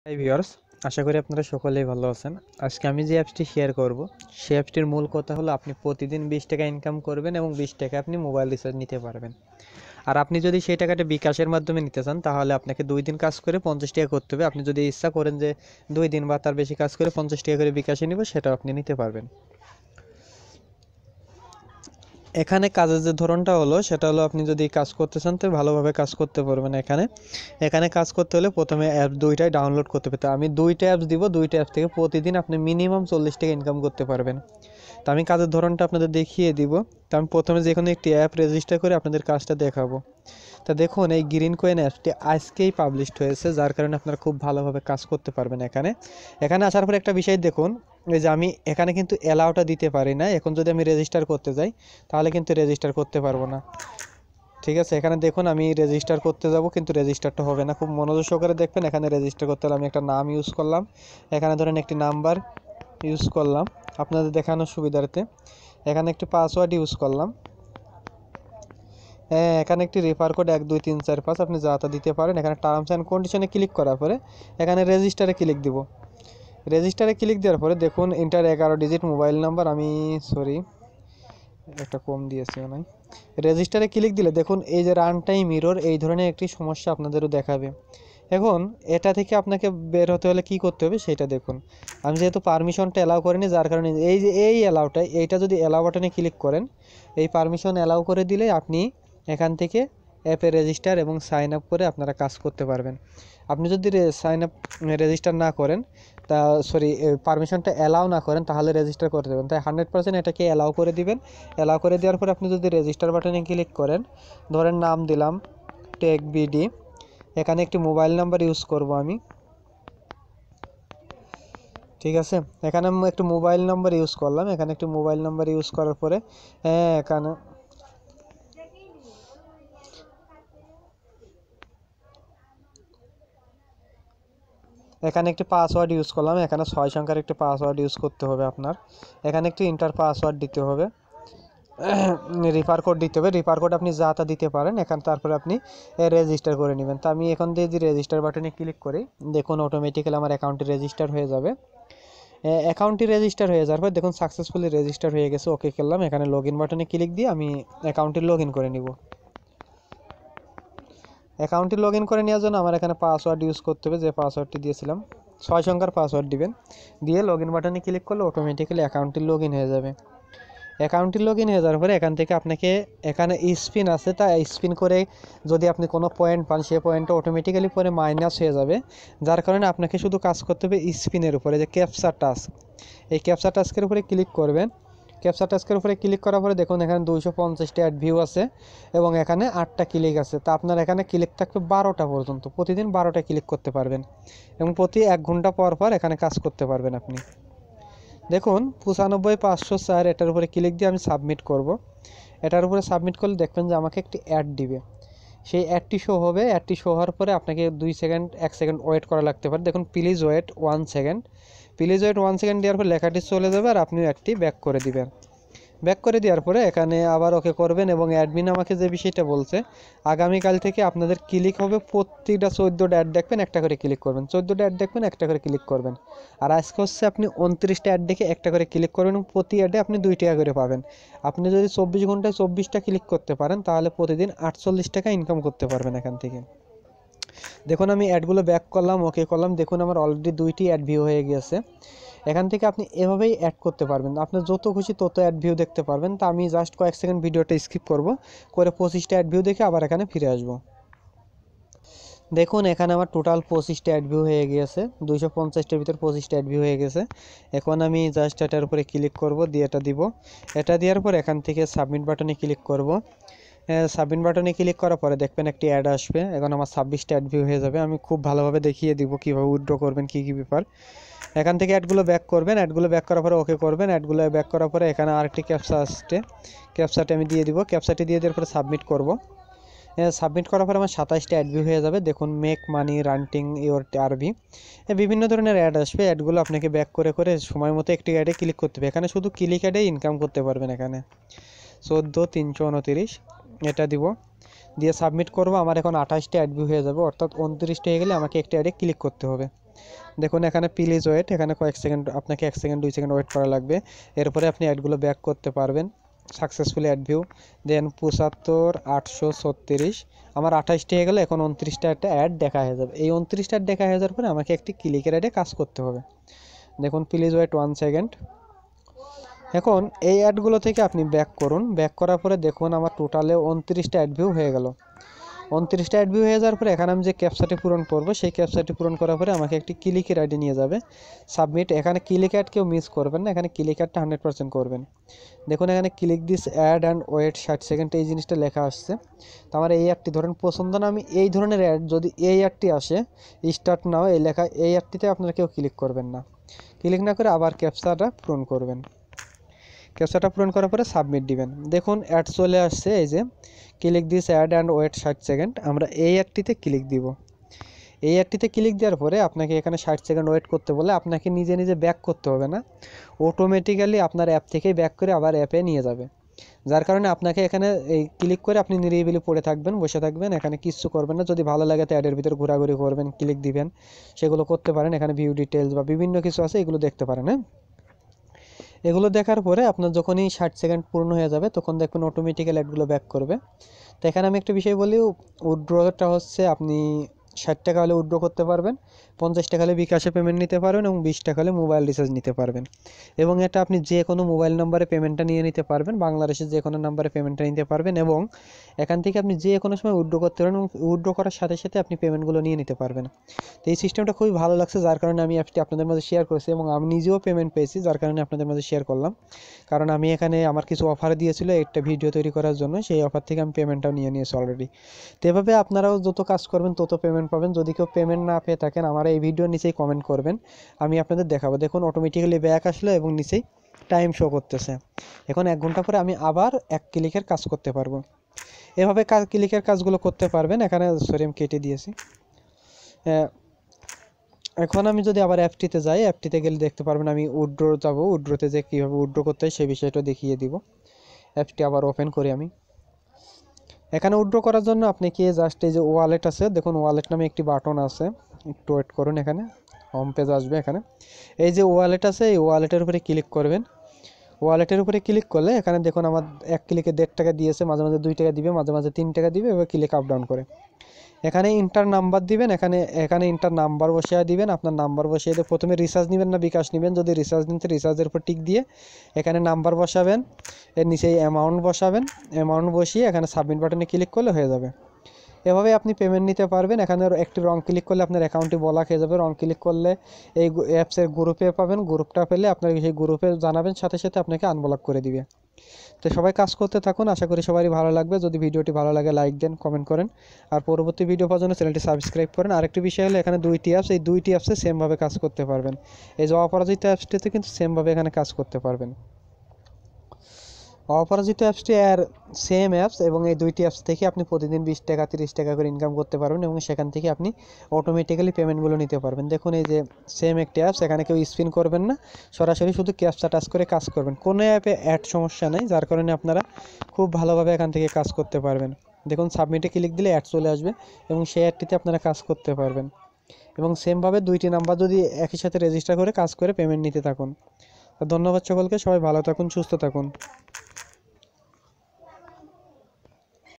Hi viewers, আশা করি আপনারা সকলেই ভালো আছেন। আজকে আমি যে অ্যাপসটি শেয়ার করব সেই অ্যাপসটির মূল কথা হলো আপনি প্রতিদিন 20 টাকা ইনকাম করবেন এবং 20 টাকা আপনি মোবাইল রিচার্জ নিতে পারবেন। আর আপনি যদি সেই টাকাটা বিকাশের মাধ্যমে নিতে চান তাহলে আপনাকে 2 দিন কাজ করে 50 টাকা করতে হবে। আপনি যদি ইচ্ছা করেন যে 2 দিন বা তার বেশি কাজ করে 50 টাকা করে বিকাশে নিব, সেটাও আপনি নিতে পারবেন। এখানে কাজের যে ধরনটা হলো সেটা হলো আপনি যদি কাজ করতে চান তো ভালোভাবে কাজ করতে পারবেন। এখানে কাজ করতে হলে প্রথমে অ্যাপ দুইটাই ডাউনলোড করতে হবে। তো আমি দুইটা অ্যাপস দিব, দুইটা অ্যাপ থেকে প্রতিদিন আপনি মিনিমাম 40 টাকা ইনকাম করতে পারবেন। তো আমি কাজের ধরনটা আপনাদের দেখিয়ে দিব। তো আমি প্রথমে যে কোনো একটি অ্যাপ রেজিস্টার করে আপনাদের কাজটা দেখাবো। তা দেখুন, এই গ্রিন কয়েন অ্যাপটি আজকেই পাবলিশড হয়েছে, যার কারণে আপনারা খুব ভালোভাবে কাজ করতে পারবেন। এখানে আসার পর একটা বিষয় দেখুন, এই যে আমি এখানে কিন্তু অ্যালাউটা দিতে পারি না। এখন যদি আমি রেজিস্টার করতে যাই তাহলে কিন্তু রেজিস্টার করতে পারবো না। ঠিক আছে, এখানে দেখুন আমি রেজিস্টার করতে যাব কিন্তু রেজিস্টারটা হবে না। খুব মনোযোগ সহকারে দেখবেন। এখানে রেজিস্টার করতে হলে আমি একটা নাম ইউজ করলাম, এখানে ধরেন একটি নাম্বার ইউজ করলাম আপনাদের দেখানোর সুবিধার্থে। এখানে একটি পাসওয়ার্ড ইউজ করলাম। হ্যাঁ, এখানে একটি রেফার কোড 1 2 3 4 5 আপনি যাতা দিতে পারেন। এখানে টার্মস অ্যান্ড কন্ডিশনে ক্লিক করার পরে এখানে রেজিস্টারে ক্লিক দিব। রেজিস্টারে ক্লিক দেওয়ার পরে দেখুন ইন্টার 11 ডিজিট মোবাইল নাম্বার, আমি সরি একটা কম দিয়েছি নাই। রেজিস্টারে ক্লিক দিলে দেখুন এই যে রান টাইম এরর, এই ধরনের একটি সমস্যা আপনাদেরও দেখাবে। এখন এটা থেকে আপনাকে বের হতে হলে কি করতে হবে সেটা দেখুন। আমি যেহেতু পারমিশনটা অ্যালাউ করিনি, যার কারণে এই যে এই অ্যালাউটা, এইটা যদি অ্যালাউ বাটনে ক্লিক করেন, এই পারমিশন অ্যালাউ করে দিলে আপনি এখান থেকে অ্যাপে রেজিস্টার এবং সাইন আপ করে আপনারা কাজ করতে পারবেন। আপনি যদি সাইন আপ রেজিস্টার না করেন, তা সরি পারমিশনটা অ্যালাউ না করেন তাহলে রেজিস্টার করে দেবেন। তাই 100% এটাকে অ্যালাউ করে দিবেন। অ্যালাউ করে দেওয়ার পর আপনি যদি রেজিস্টার বাটনে ক্লিক করেন, ধরেন নাম দিলাম টেক বিডি, এখানে একটি মোবাইল নাম্বার ইউজ করব আমি। ঠিক আছে, এখানে আমি একটি মোবাইল নাম্বার ইউজ করলাম। এখানে একটি মোবাইল নাম্বার ইউজ করার পরে এখানে একটি পাসওয়ার্ড ইউজ করলাম। এখানে 6 সংখ্যার একটি পাসওয়ার্ড ইউজ করতে হবে আপনার। এখানে একটি ইন্টার পাসওয়ার্ড দিতে হবে, রিফার কোড দিতে হবে। রিফার কোড আপনি যা তা দিতে পারেন। তারপরে আপনি রেজিস্টার করে নেবেন। তো আমি এখন দিয়ে রেজিস্টার বাটনে ক্লিক করি, দেখুন অটোমেটিক্যালি আমার অ্যাকাউন্টটি রেজিস্টার হয়ে যাবে। অ্যাকাউন্টটি রেজিস্টার হয়ে যাওয়ার পর দেখুন সাকসেসফুলি রেজিস্টার হয়ে গেছে। ওকে করলাম। এখানে লগ ইন বাটনে ক্লিক দিয়ে আমি অ্যাকাউন্টটি লগ ইন করে নিব। অ্যাকাউন্টটি লগ ইন করে নেওয়ার জন্য আমার এখানে পাসওয়ার্ড ইউজ করতে হবে, যে পাসওয়ার্ডটি দিয়েছিলাম 6 সংখ্যার পাসওয়ার্ড দিবেন। দিয়ে লগ ইন বাটনে ক্লিক করলে অটোমেটিক্যালি অ্যাকাউন্টটি লগ ইন হয়ে যাবে। অ্যাকাউন্টটি লগ ইন হয়ে যাওয়ার পরে এখান থেকে আপনাকে এখানে স্পিন আছে, তা স্পিন করে যদি আপনি কোনো পয়েন্ট পান সেই পয়েন্টটা অটোমেটিক্যালি পরে মাইনাস হয়ে যাবে। যার কারণে আপনাকে শুধু কাজ করতে হবে স্পিনের উপরে, যে ক্যাপচা টাস্ক, এই ক্যাপচা টাস্কের উপরে ক্লিক করবেন। ক্যাপচা টাস্কের উপরে ক্লিক করার পরে দেখুন এখানে 250টা অ্যাড ভিউ আছে এবং এখানে 8টা ক্লিক আছে। তা আপনার এখানে ক্লিক থাকবে 12টা পর্যন্ত, প্রতিদিন 12টা ক্লিক করতে পারবেন এবং প্রতি 1 ঘন্টা পর পর এখানে কাজ করতে পারবেন আপনি। দেখুন 95504 এটার উপরে ক্লিক দিয়ে আমি সাবমিট করব। এটার উপরে সাবমিট করলে দেখবেন যে আমাকে একটি অ্যাড দিবে। সেই অ্যাডটি শো হবে। অ্যাডটি শো হওয়ার পরে আপনাকে 2 সেকেন্ড 1 সেকেন্ড ওয়েট করা লাগতে পারে। দেখুন please wait 1 second, please wait 1 second দেওয়ার পর লেখাটি চলে যাবে আর আপনি অ্যাডটি ব্যাক করে দিবেন। ব্যাক করে দেওয়ার পরে এখানে আবার ওকে করবেন এবং অ্যাডমিন আমাকে যে বিষয়টা বলছে, আগামীকাল থেকে আপনাদের ক্লিক হবে প্রতিটা 14টা অ্যাড দেখবেন একটা করে ক্লিক করবেন, 14টা অ্যাড দেখবেন একটা করে ক্লিক করবেন। আর আজকে হচ্ছে আপনি 29টা অ্যাড দেখে একটা করে ক্লিক করবেন এবং প্রতি অ্যাডে আপনি 2 টাকা করে পাবেন। আপনি যদি 24 ঘন্টায় 24টা ক্লিক করতে পারেন তাহলে প্রতিদিন 48 টাকা ইনকাম করতে পারবেন এখান থেকে। দেখুন আমি অ্যাডগুলো ব্যাক করলাম, ওকে করলাম। দেখুন আমার অলরেডি 2টি অ্যাড ভিউ হয়ে গিয়েছে। এখান থেকে আপনি এভাবেই অ্যাড করতে পারবেন, আপনার যত খুশি তত অ্যাড ভিউ দেখতে পারবেন। তা আমি জাস্ট কয়েক সেকেন্ড ভিডিওটা স্কিপ করব, করে 25টা অ্যাড ভিউ দেখে আবার এখানে ফিরে আসব। দেখুন এখানে আমার টোটাল 25টা অ্যাড ভিউ হয়ে গিয়েছে, 250টার ভিতর 25টা অ্যাড ভিউ হয়ে গেছে। এখন আমি জাস্ট এটার উপরে ক্লিক করব, দিয়ে এটা দিব। এটা দেওয়ার পর এখান থেকে সাবমিট বাটনে ক্লিক করব। সাবমিট বাটনে ক্লিক করার পরে দেখবেন একটি অ্যাড আসবে। এখন আমার 26টা অ্যাড ভিউ হয়ে যাবে। আমি খুব ভালোভাবে দেখিয়ে দিব কীভাবে উইথড্র করবেন, কী কী ব্যাপার। এখান থেকে অ্যাডগুলো ব্যাক করবেন, অ্যাডগুলো ব্যাক করার পরে ওকে করবেন। অ্যাডগুলো ব্যাক করার পরে এখানে আরেকটি ক্যাপচা আসছে, ক্যাপচাটি আমি দিয়ে দিব। ক্যাপচাটি দিয়ে দেওয়ার পরে সাবমিট করব। সাবমিট করার পরে আমার 27টা অ্যাড ভিউ হয়ে যাবে। দেখুন মেক মানি রান্টিং ইওর আরবি, বিভিন্ন ধরনের অ্যাড আসবে। অ্যাডগুলো আপনাকে ব্যাক করে করে সময় মতো একটি অ্যাডে ক্লিক করতে হবে। এখানে শুধু ক্লিক অ্যাডে ইনকাম করতে পারবেন। এখানে 14,329 এটা দিব, দিয়ে সাবমিট করব। আমার এখন 28টা অ্যাড ভিউ হয়ে যাবে, অর্থাৎ 29টা হয়ে গেলে আমাকে একটি অ্যাডে ক্লিক করতে হবে। দেখুন এখানে প্লিজ ওয়েট, এখানে কয়েক সেকেন্ড, আপনাকে 1 সেকেন্ড 2 সেকেন্ড ওয়েট করা লাগবে। এরপরে আপনি অ্যাডগুলো ব্যাক করতে পারবেন। সাকসেসফুলি অ্যাড ভিউ, দেন 75,836, আমার 28টি হয়ে গেল। এখন 29টা একটা অ্যাড দেখা হয়ে যাবে। এই 29টা অ্যাড দেখা হয়ে যাওয়ার পরে আমাকে একটি ক্লিকের অ্যাডে কাজ করতে হবে। দেখুন প্লিজ ওয়েট 1 সেকেন্ড। এখন এই অ্যাডগুলো থেকে আপনি ব্যাক করুন। ব্যাক করার পরে দেখুন আমার টোটালে 29টা অ্যাড ভিউ হয়ে গেল। 29টা অ্যাড ভিউ হয়ে যাওয়ার পরে এখানে আমি যে ক্যাপচাটি পূরণ করবো, সেই ক্যাপচাটি পূরণ করার পরে আমাকে একটি ক্লিকের আইডি নিয়ে যাবে। সাবমিট, এখানে ক্লিক অ্যাড কেউ মিস করবেন না, এখানে ক্লিক অ্যাডটা 100% করবেন। দেখুন এখানে click this ad and wait 60 second, এই জিনিসটা লেখা আসছে। তো আমার এই অ্যাডটি ধরেন পছন্দ না, আমি এই ধরনের অ্যাড যদি এই অ্যাডটি আসে স্টার্ট নাও এই লেখা, এই অ্যাডটিতে আপনারা কেউ ক্লিক করবেন না। ক্লিক না করে আবার ক্যাপচাটা পূরণ করবেন। ক্যাপচাটা পূরণ করার পরে সাবমিট দিবেন। দেখুন অ্যাড চলে আসছে, এই যে click this ad and wait 60 second, আমরা এই অ্যাডটিতে ক্লিক দিব। এই অ্যাডটিতে ক্লিক দেওয়ার পরে আপনাকে এখানে 60 সেকেন্ড ওয়েট করতে বলে, আপনাকে নিজে নিজে ব্যাক করতে হবে না, অটোমেটিক্যালি আপনার অ্যাপ থেকেই ব্যাক করে আবার অ্যাপে নিয়ে যাবে। যার কারণে আপনাকে এখানে এই ক্লিক করে আপনি নিরিবিলি পড়ে থাকবেন, বসে থাকবেন, এখানে কিচ্ছু করবেন না। যদি ভালো লাগে তো অ্যাডের ভিতরে ঘোরাঘুরি করবেন, ক্লিক দিবেন, সেগুলো করতে পারেন। এখানে ভিউ ডিটেলস বা বিভিন্ন কিছু আছে, এগুলো দেখতে পারেন। হ্যাঁ, এগুলো দেখার পরে আপনার যখনই 60 সেকেন্ড পূর্ণ হয়ে যাবে তখন দেখবেন অটোমেটিক্যালি অ্যাডগুলো ব্যাক করবে। তো এখানে আমি একটা বিষয় বলি, উইথড্রটা হচ্ছে আপনি 60 টাকা হলে উইথড্র করতে পারবেন, 50 টাকা হলে বিকাশে পেমেন্ট নিতে পারবেন এবং 20 টাকা হলে মোবাইল রিচার্জ নিতে পারবেন। এবং এটা আপনি যে কোনো মোবাইল নাম্বারে পেমেন্টটা নিয়ে নিতে পারবেন, বাংলাদেশের যে কোনো নাম্বারে পেমেন্টটা নিতে পারবেন এবং এখান থেকে আপনি যে কোনো সময় উইথড্র করতে পারবেন এবং উইথড্র করার সাথে সাথে আপনি পেমেন্টগুলো নিয়ে নিতে পারবেন। তো এই সিস্টেমটা খুবই ভালো লাগছে, যার কারণে আমি অ্যাপটি আপনাদের মাঝে শেয়ার করেছি এবং আমি নিজেও পেমেন্ট পেয়েছি, যার কারণে আপনাদের মাঝে শেয়ার করলাম। কারণ আমি এখানে আমার কিছু অফার দিয়েছিল একটা ভিডিও তৈরি করার জন্য, সেই অফার থেকে আমি পেমেন্টটাও নিয়ে নিয়েছি অলরেডি। তো এভাবে আপনারাও যত কাজ করবেন তত পেমেন্ট পাবেন। যদি কেউ পেমেন্ট না পেয়ে থাকেন আমার এই ভিডিওর নিচেই কমেন্ট করবেন, আমি আপনাদের দেখাবো। দেখুন অটোমেটিক্যালি ব্যাক আসলো এবং নিচেই টাইম শো করতেছে। এখন 1 ঘন্টা পরে আমি আবার 1 ক্লিকের কাজ করতে পারবো। এভাবে ক্লিকের কাজগুলো করতে পারবেন। এখানে সরি আমি কেটে দিয়েছি। এখন আমি যদি আবার অ্যাপটিতে যাই, অ্যাপটিতে গেলে দেখতে পারবেন আমি উইথড্র যাব, উইথড্রতে যে কীভাবে উইথড্র করতে হয় সেই বিষয়টা দেখিয়ে দিব। অ্যাপটি আবার ওপেন করি আমি। এখানে উইথড্র করার জন্য আপনি কি জাস্ট এই যে ওয়ালেট আছে, দেখুন ওয়ালেট নামে একটি বাটন আছে, একটু ওয়েট করুন, এখানে হোম পেজ আসবে। এখানে এই যে ওয়ালেট আছে, এই ওয়ালেটের উপরে ক্লিক করবেন। ওয়ালেটের উপরে ক্লিক করলে এখানে দেখুন আমার 1 ক্লিকে 1.5 টাকা দিয়েছে, মাঝে মাঝে 2 টাকা দিবে, মাঝে মাঝে 3 টাকা দিবে, এবার ক্লিক আপ ডাউন করে এখানে ইন্টার নাম্বার দিবেন। এখানে ইন্টার নাম্বার বসিয়ে দিবেন, আপনার নাম্বার বসিয়ে দিয়ে প্রথমে রিচার্জ নেবেন না বিকাশ নেবেন, যদি রিচার্জ নিতে রিচার্জের উপর টিক দিয়ে এখানে নাম্বার বসাবেন, এর নিচে অ্যামাউন্ট বসাবেন, অ্যামাউন্ট বসিয়ে এখানে সাবমিট বাটনে ক্লিক করলে হয়ে যাবে। এভাবে আপনি পেমেন্ট নিতে পারবেন। এখানে একটি রং ক্লিক করলে আপনার অ্যাকাউন্টটি ব্লক হয়ে যাবে, রং ক্লিক করলে এই অ্যাপসের গ্রুপে পাবেন, গ্রুপটা পেলে আপনার সেই গ্রুপে জানাবেন, সাথে সাথে আপনাকে আনব্লক করে দিবে। তো সবাই কাজ করতে থাকুন, আশা করি সবারই ভালো লাগবে। যদি ভিডিওটি ভালো লাগে লাইক দেন, কমেন্ট করেন, আর পরবর্তী ভিডিও পাওয়ার জন্য চ্যানেলটি সাবস্ক্রাইব করেন। আরেকটি বিষয় হলো এখানে 2টি অ্যাপস, এই 2টি অ্যাপসে সেমভাবে কাজ করতে পারবেন। এই যে অপরাজিতা অ্যাপসটিতে কিন্তু সেমভাবে এখানে কাজ করতে পারবেন। অপরাজিত অ্যাপসটি আর সেম অ্যাপস এবং এই 2টি অ্যাপস থেকে আপনি প্রতিদিন 20 টাকা 30 টাকা করে ইনকাম করতে পারবেন এবং সেখান থেকে আপনি অটোমেটিক্যালি পেমেন্টগুলো নিতে পারবেন। দেখুন এই যে সেম একটি অ্যাপস, এখানে কেউ স্পিন করবেন না, সরাসরি শুধু ক্যাপচা টাচ করে কাজ করবেন। কোনো অ্যাপে অ্যাড সমস্যা নেই, যার কারণে আপনারা খুব ভালোভাবে এখান থেকে কাজ করতে পারবেন। দেখুন সাবমিটে ক্লিক দিলে অ্যাড চলে আসবে এবং সেই অ্যাডটিতে আপনারা কাজ করতে পারবেন এবং সেমভাবে 2টি নাম্বার যদি একই সাথে রেজিস্টার করে কাজ করে পেমেন্ট নিতে থাকুন। ধন্যবাদ সকলকে, সবাই ভালো থাকুন, সুস্থ থাকুন।